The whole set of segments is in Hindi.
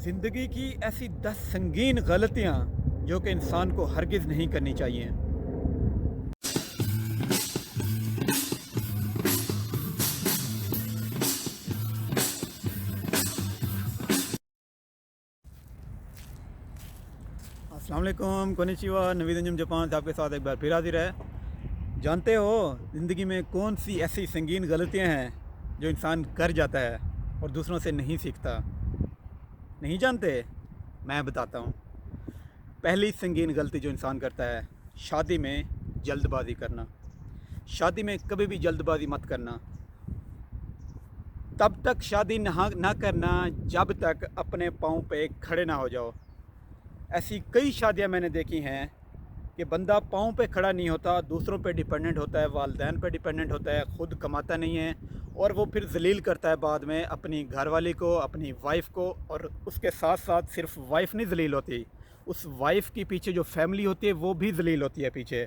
ज़िंदगी की ऐसी 10 संगीन गलतियाँ जो कि इंसान को हरगिज़ नहीं करनी चाहिए। अस्सलाम वालेकुम, कोनिचिवा, नवीदंजम जापान से आपके साथ एक बार फिर हाजिर है। जानते हो ज़िंदगी में कौन सी ऐसी संगीन गलतियाँ हैं जो इंसान कर जाता है और दूसरों से नहीं सीखता? नहीं जानते? मैं बताता हूँ। पहली संगीन गलती जो इंसान करता है, शादी में जल्दबाजी करना। शादी में कभी भी जल्दबाजी मत करना। तब तक शादी ना करना जब तक अपने पाँव पे खड़े ना हो जाओ। ऐसी कई शादियां मैंने देखी हैं कि बंदा पाँव पे खड़ा नहीं होता, दूसरों पे डिपेंडेंट होता है, वालिदैन पे डिपेंडेंट होता है, ख़ुद कमाता नहीं है और वो फिर जलील करता है बाद में अपनी घरवाली को, अपनी वाइफ को। और उसके साथ साथ सिर्फ वाइफ नहीं जलील होती, उस वाइफ के पीछे जो फैमिली होती है वो भी जलील होती है पीछे।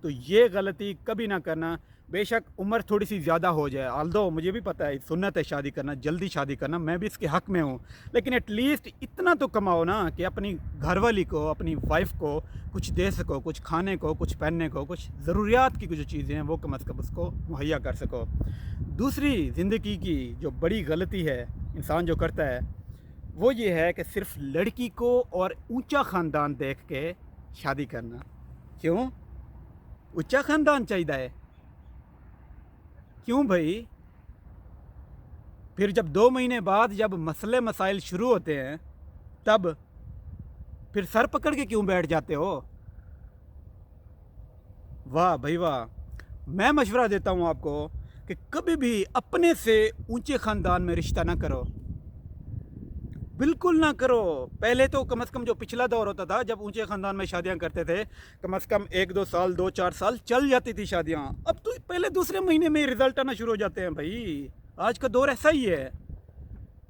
तो ये गलती कभी ना करना। बेशक उम्र थोड़ी सी ज़्यादा हो जाए, आल्दो मुझे भी पता है सुन्नत है शादी करना, जल्दी शादी करना, मैं भी इसके हक़ में हूँ, लेकिन एटलीस्ट इतना तो कमाओ ना कि अपनी घरवाली को, अपनी वाइफ को कुछ दे सको, कुछ खाने को, कुछ पहनने को, कुछ ज़रूरियात की कुछ चीज़ें हैं वो कम अज़ कम उसको मुहैया कर सको। दूसरी ज़िंदगी की जो बड़ी गलती है इंसान जो करता है वो ये है कि सिर्फ लड़की को और ऊंचा ख़ानदान देख के शादी करना। क्यों? ऊंचा ख़ानदान चाहिए है? क्यों भाई? फिर जब 2 महीने बाद जब मसले मसाइल शुरू होते हैं तब फिर सर पकड़ के क्यों बैठ जाते हो? वाह भाई वाह! मैं मशवरा देता हूँ आपको कि कभी भी अपने से ऊंचे ख़ानदान में रिश्ता ना करो, बिल्कुल ना करो। पहले तो कम से कम जो पिछला दौर होता था जब ऊंचे ख़ानदान में शादियां करते थे, कम से कम 1-2 साल, 2-4 साल चल जाती थी शादियां। अब तो पहले दूसरे महीने में रिजल्ट आना शुरू हो जाते हैं भाई। आज का दौर ऐसा ही है।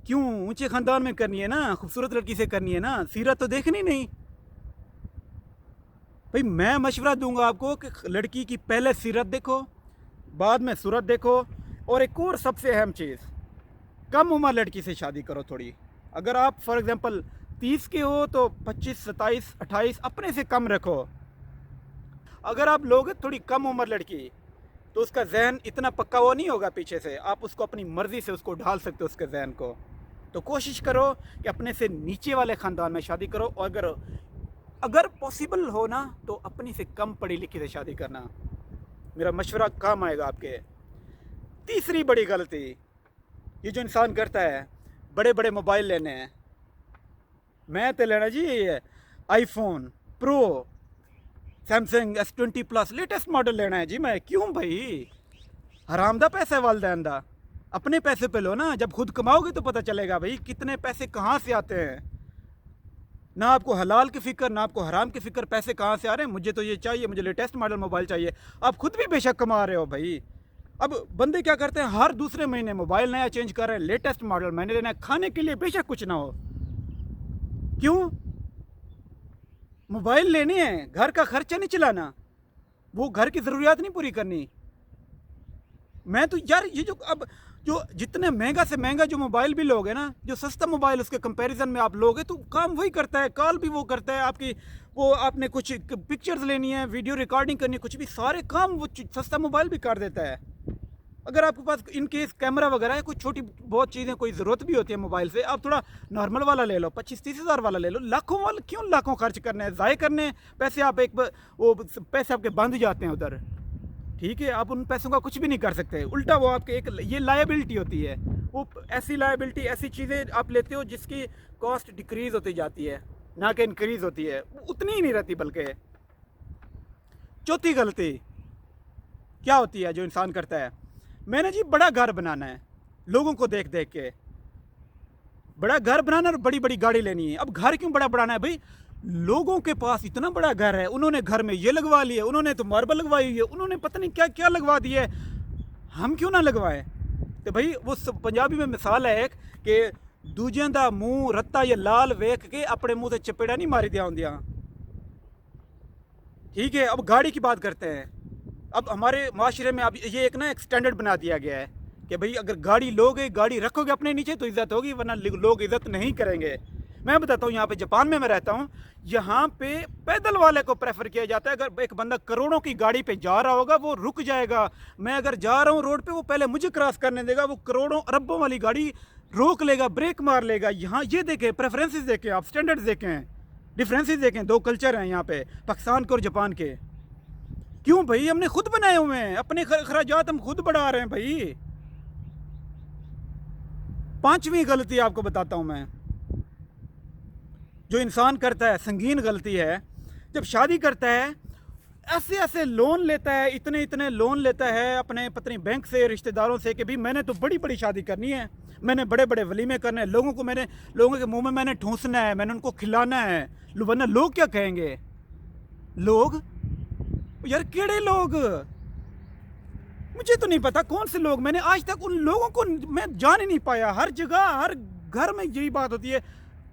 क्यों? ऊंचे ख़ानदान में करनी है ना, खूबसूरत लड़की से करनी है ना, सीरत तो देखनी नहीं भाई। मैं मशवरा दूंगा आपको कि लड़की की पहले सीरत देखो, बाद में सूरत देखो। और एक और सबसे अहम चीज़, कम उम्र लड़की से शादी करो थोड़ी। अगर आप फॉर एग्ज़ाम्पल 30 के हो तो 25, 27, 28 अपने से कम रखो। अगर आप लोगे थोड़ी कम उम्र लड़की तो उसका जहन इतना पक्का वो नहीं होगा पीछे से, आप उसको अपनी मर्ज़ी से उसको ढाल सकते हो उसके जहन को। तो कोशिश करो कि अपने से नीचे वाले ख़ानदान में शादी करो, और अगर अगर पॉसिबल हो ना तो अपनी से कम पढ़ी लिखी से शादी करना। मेरा मशवरा काम आएगा आपके। तीसरी बड़ी गलती ये जो इंसान करता है, बड़े बड़े मोबाइल लेने हैं। मैं तो लेना ji iPhone pro, Samsung S20 plus latest model लेना है जी मैं। क्यों भाई? हराम दा पैसा है वालदैन दा। अपने पैसे पे लो ना, जब खुद कमाओगे तो पता चलेगा भाई कितने पैसे कहाँ से आते हैं। ना आपको हलाल की फ़िक्र, ना आपको हराम की फ़िक्र, पैसे कहाँ से आ रहे हैं। मुझे तो ये चाहिए, मुझे लेटेस्ट मॉडल मोबाइल चाहिए। आप खुद भी बेशक कमा रहे हो भाई। अब बंदे क्या करते हैं, हर दूसरे महीने मोबाइल नया चेंज कर रहे हैं, लेटेस्ट मॉडल मैंने लेना है। खाने के लिए बेशक कुछ ना हो, क्यों? मोबाइल लेने हैं, घर का खर्चा नहीं चलाना, वो घर की ज़रूरियात नहीं पूरी करनी। मैं तो यार ये जो अब जो जितने महंगा से महंगा जो मोबाइल भी लोगे ना, जो सस्ता मोबाइल उसके कंपैरिजन में आप लोगे तो काम वही करता है, कॉल भी वो करता है आपकी, वो आपने कुछ पिक्चर्स लेनी है, वीडियो रिकॉर्डिंग करनी है, कुछ भी सारे काम वो सस्ता मोबाइल भी कर देता है। अगर आपके पास इन केस कैमरा वगैरह है, कुछ छोटी बहुत चीज़ें कोई ज़रूरत भी होती है मोबाइल से, आप थोड़ा नॉर्मल वाला ले लो, 25-30 हज़ार वाला ले लो। लाखों वाला क्यों लाखों खर्च करने हैं, ज़ाय करने हैं पैसे। आप वो पैसे आपके बंद जाते हैं उधर, ठीक है? आप उन पैसों का कुछ भी नहीं कर सकते। उल्टा वो आपके एक ये लायबिलिटी होती है, वो ऐसी लायबिलिटी, ऐसी चीज़ें आप लेते हो जिसकी कॉस्ट डिक्रीज़ होती जाती है, ना कि इंक्रीज़ होती है, उतनी ही नहीं रहती बल्कि। चौथी गलती क्या होती है जो इंसान करता है, मैंने जी बड़ा घर बनाना है, लोगों को देख देख के बड़ा घर बनाना और बड़ी बड़ी गाड़ी लेनी है। अब घर क्यों बड़ा बनाना है भाई? लोगों के पास इतना बड़ा घर है, उन्होंने घर में ये लगवा लिया, उन्होंने तो मार्बल लगवाई है, उन्होंने पता नहीं क्या क्या लगवा दिया है, हम क्यों ना लगवाएं? तो भाई वो पंजाबी में मिसाल है एक कि दूजियां दा मुंह रत्ता या लाल वेख के अपने मुंह से चपेड़ा नहीं मारी दिया होंदियां, ठीक है? अब गाड़ी की बात करते हैं। अब हमारे माशरे में अब ये एक ना एक स्टैंडर्ड बना दिया गया है कि भाई अगर गाड़ी लोगे, गाड़ी रखोगे अपने नीचे तो इज़्ज़त होगी, वरना लोग इज़्ज़त नहीं करेंगे। मैं बताता हूँ, यहाँ पे जापान में मैं रहता हूँ, यहाँ पे पैदल वाले को प्रेफर किया जाता है। अगर एक बंदा करोड़ों की गाड़ी पे जा रहा होगा वो रुक जाएगा। मैं अगर जा रहा हूँ रोड पे, वो पहले मुझे क्रॉस करने देगा। वो करोड़ों अरबों वाली गाड़ी रोक लेगा, ब्रेक मार लेगा। यहाँ ये देखें, प्रेफरेंसेस देखें, आप स्टैंडर्ड्स देखें, डिफरेंसेस देखें। दो कल्चर हैं यहाँ पे, पाकिस्तान के और जापान के। क्यों भाई? हमने खुद बनाए हुए हैं, अपने खर्चात हम खुद बढ़ा रहे हैं भाई। पांचवी गलती आपको बताता हूं मैं, जो इंसान करता है, संगीन गलती है। जब शादी करता है, ऐसे ऐसे लोन लेता है, इतने इतने लोन लेता है अपने पत्नी बैंक से, रिश्तेदारों से, कि भाई मैंने तो बड़ी बड़ी शादी करनी है, मैंने बड़े बड़े वलीमे करने हैं, लोगों के मुंह में मैंने ठूंसना है, मैंने उनको खिलाना है, वरना लोग क्या कहेंगे। लोग यार, केड़े लोग? मुझे तो नहीं पता कौन से लोग। मैंने आज तक उन लोगों को मैं जान ही नहीं पाया। हर जगह, हर घर में यही बात होती है,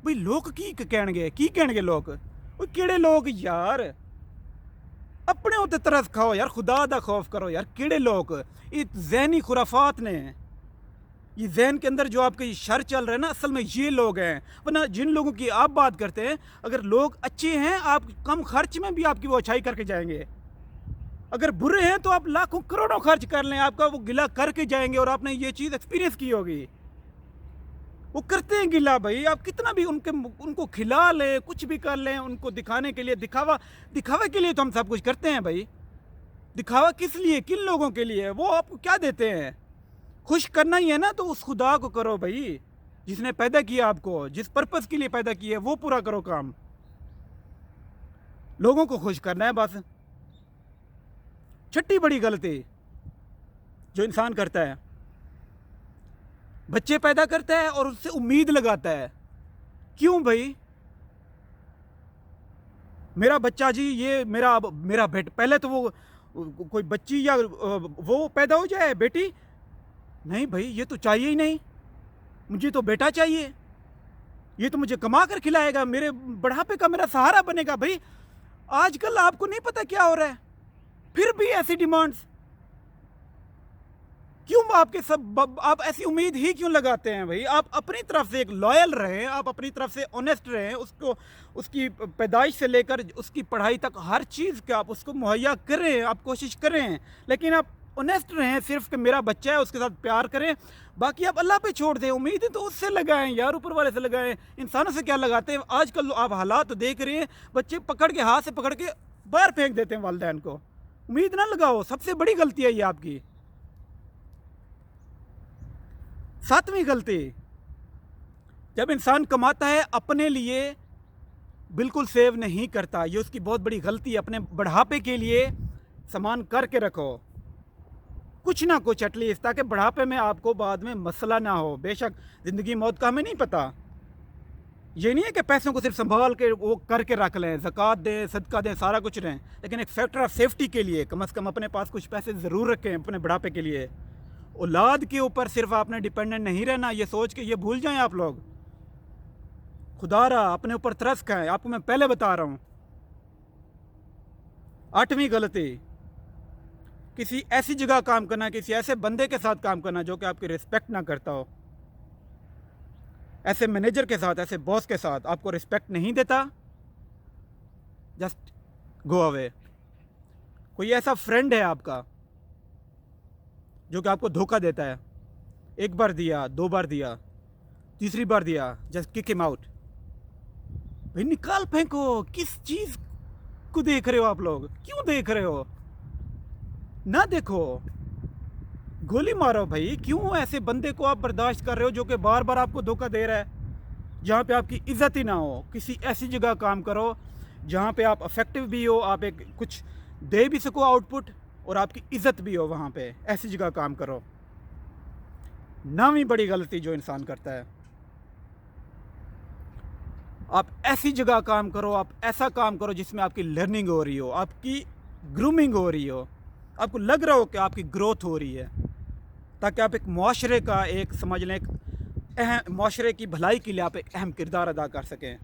भाई लोग की कहणगे लोग। वो केड़े लोग यार? अपने होते तरस खाओ यार, खुदा दा खौफ करो यार। केड़े लोग? ये जहनी खुराफात ने, ये जहन के अंदर जो आपके शर चल रहा है ना, असल में ये लोग हैं। वरना जिन लोगों की आप बात करते हैं, अगर लोग अच्छे हैं, आप कम खर्च में भी आपकी वो अच्छाई करके जाएंगे। अगर बुरे हैं तो आप लाखों करोड़ों खर्च कर लें, आपका वो गिला करके जाएंगे। और आपने ये चीज़ एक्सपीरियंस की होगी, वो करते हैं गिला भाई। आप कितना भी उनको खिला लें, कुछ भी कर लें, उनको दिखाने के लिए, दिखावा के लिए तो हम सब कुछ करते हैं भाई। दिखावा किस लिए, किन लोगों के लिए? वो आपको क्या देते हैं? खुश करना ही है ना, तो उस खुदा को करो भाई, जिसने पैदा किया आपको, जिस पर्पस के लिए पैदा किया है, वो पूरा करो काम। लोगों को खुश करना है बस। छठी बड़ी गलती जो इंसान करता है, बच्चे पैदा करता है और उससे उम्मीद लगाता है। क्यों भाई? मेरा बच्चा जी, ये मेरा बेट, पहले तो वो कोई बच्ची या वो पैदा हो जाए, बेटी नहीं भाई, ये तो चाहिए ही नहीं। मुझे तो बेटा चाहिए, ये तो मुझे कमा कर खिलाएगा, मेरे बुढ़ापे का मेरा सहारा बनेगा। भाई आजकल आपको नहीं पता क्या हो रहा है, फिर भी ऐसी डिमांड्स क्यों? आप ऐसी उम्मीद ही क्यों लगाते हैं भाई? आप अपनी तरफ से एक लॉयल रहें, आप अपनी तरफ से ऑनेस्ट रहें, उसकी पैदाइश से लेकर उसकी पढ़ाई तक हर चीज़ का आप उसको मुहैया करें, आप कोशिश करें। लेकिन आप ऑनेस्ट रहें, सिर्फ कि मेरा बच्चा है उसके साथ प्यार करें, बाकी आप अल्लाह पे छोड़ दें। उम्मीदें तो उससे लगाएं यार, ऊपर वाले से लगाएं। इंसानों से क्या लगाते हैं? आजकल आप हालात तो देख रहे हैं, बच्चे पकड़ के, हाथ से पकड़ के बाहर फेंक देते हैं वालिदैन को। उम्मीद ना लगाओ, सबसे बड़ी गलती है ये आपकी। सातवीं गलती, जब इंसान कमाता है अपने लिए बिल्कुल सेव नहीं करता। ये उसकी बहुत बड़ी गलती है। अपने बढ़ापे के लिए सामान करके रखो, कुछ ना कुछ एटलीस्ट, ताकि बढ़ापे में आपको बाद में मसला ना हो। बेशक ज़िंदगी मौत का हमें नहीं पता। ये नहीं है कि पैसों को सिर्फ संभाल के वो करके रख लें, ज़कात दें, सदका दें, सारा कुछ रहें, लेकिन एक फैक्टर ऑफ सेफ्टी के लिए कम से कम अपने पास कुछ पैसे ज़रूर रखें अपने बढ़ापे के लिए। औलाद के ऊपर सिर्फ आपने डिपेंडेंट नहीं रहना, ये सोच के ये भूल जाएं आप लोग। खुदारा अपने ऊपर तरस खाएं, आपको मैं पहले बता रहा हूँ। आठवीं गलती, किसी ऐसी जगह काम करना, किसी ऐसे बंदे के साथ काम करना जो कि आपकी रिस्पेक्ट ना करता हो। ऐसे मैनेजर के साथ, ऐसे बॉस के साथ आपको रिस्पेक्ट नहीं देता, जस्ट गो अवे। कोई ऐसा फ्रेंड है आपका जो कि आपको धोखा देता है, एक बार दिया, दो बार दिया, तीसरी बार दिया, जस्ट किक हिम आउट। भाई निकाल फेंको। किस चीज़ को देख रहे हो आप लोग? क्यों देख रहे हो? ना देखो, गोली मारो भाई। क्यों ऐसे बंदे को आप बर्दाश्त कर रहे हो जो कि बार बार आपको धोखा दे रहा है, जहाँ पे आपकी इज्जत ही ना हो? किसी ऐसी जगह काम करो जहाँ पे आप इफेक्टिव भी हो, आप एक कुछ दे भी सको आउटपुट, और आपकी इज्जत भी हो वहाँ पे। ऐसी जगह काम करो। नवीं बड़ी गलती जो इंसान करता है, आप ऐसी जगह काम करो, आप ऐसा काम करो जिसमें आपकी लर्निंग हो रही हो, आपकी ग्रूमिंग हो रही हो, आपको लग रहा हो कि आपकी ग्रोथ हो रही है, ताकि आप एक मुआशरे का, एक समझ लें, एक अहम मुआशरे की भलाई के लिए आप एक अहम किरदार अदा कर सकें।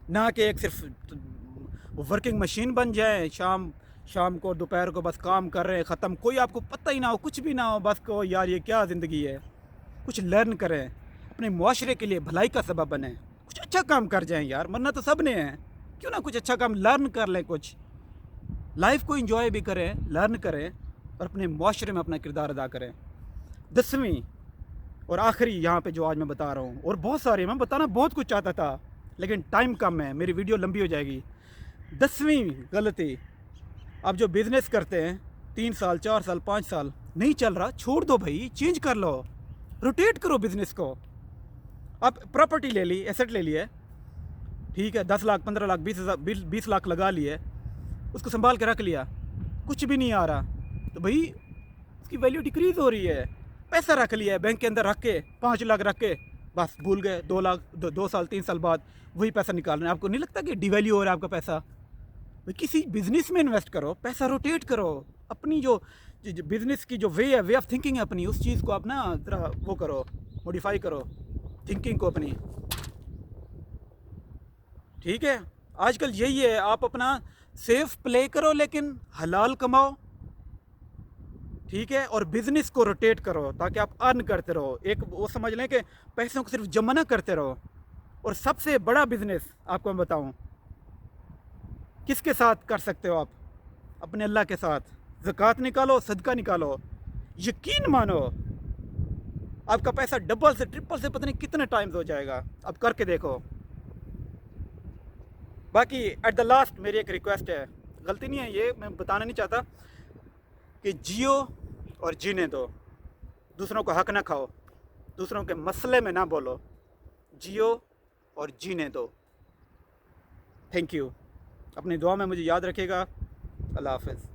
ना कि एक सिर्फ वर्किंग मशीन बन जाए, शाम को दोपहर को बस काम कर रहे हैं, ख़त्म, कोई आपको पता ही ना हो, कुछ भी ना हो, बस को यार ये क्या ज़िंदगी है। कुछ लर्न करें, अपने मुआशरे के लिए भलाई का सबब बने, कुछ अच्छा काम कर जाएं यार, मरना तो सब ने है, क्यों ना कुछ अच्छा काम लर्न कर लें, कुछ लाइफ को इंजॉय भी करें, लर्न करें और अपने मुआशरे में अपना किरदार अदा करें। 10वीं और आखिरी यहाँ पे जो आज मैं बता रहा हूँ, और बहुत सारे, मैं बताना बहुत कुछ चाहता था लेकिन टाइम कम है, मेरी वीडियो लंबी हो जाएगी। 10वीं गलती, आप जो बिज़नेस करते हैं 3 साल 4 साल 5 साल नहीं चल रहा, छोड़ दो भाई, चेंज कर लो, रोटेट करो बिज़नेस को। आप प्रॉपर्टी ले ली, एसेट ले लिए, ठीक है, 10 लाख 15 लाख 20 लाख लगा लिए, उसको संभाल के रख लिया, कुछ भी नहीं आ रहा, तो भाई उसकी वैल्यू डिक्रीज़ हो रही है। पैसा रख लिया है बैंक के अंदर, रख के 5 लाख रख के बस भूल गए, 2 लाख 2 साल 3 साल बाद वही पैसा निकाल रहे हैं। आपको नहीं लगता कि डिवैल्यू हो रहा है आपका पैसा? भाई किसी बिजनेस में इन्वेस्ट करो, पैसा रोटेट करो, अपनी जो बिजनेस की जो वे ऑफ थिंकिंग है अपनी, उस चीज़ को आप ना जरा वो करो, मॉडिफाई करो थिंकिंग को अपनी, ठीक है। आजकल यही है, आप अपना सेफ प्ले करो लेकिन हलाल कमाओ, ठीक है, और बिजनेस को रोटेट करो ताकि आप अर्न करते रहो। एक वो समझ लें कि पैसों को सिर्फ जमा ना करते रहो। और सबसे बड़ा बिजनेस आपको मैं बताऊं, किसके साथ कर सकते हो आप? अपने अल्लाह के साथ। ज़कात निकालो, सदका निकालो, यकीन मानो आपका पैसा डबल से ट्रिपल से पता नहीं कितने टाइम्स हो जाएगा। आप करके देखो। बाकी एट द लास्ट मेरी एक रिक्वेस्ट है, गलती नहीं है ये, मैं बताना नहीं चाहता, कि जियो और जीने दो, दूसरों को हक ना खाओ, दूसरों के मसले में ना बोलो, जियो और जीने दो। थैंक यू, अपनी दुआ में मुझे याद रखिएगा। अल्लाह हाफ़िज़।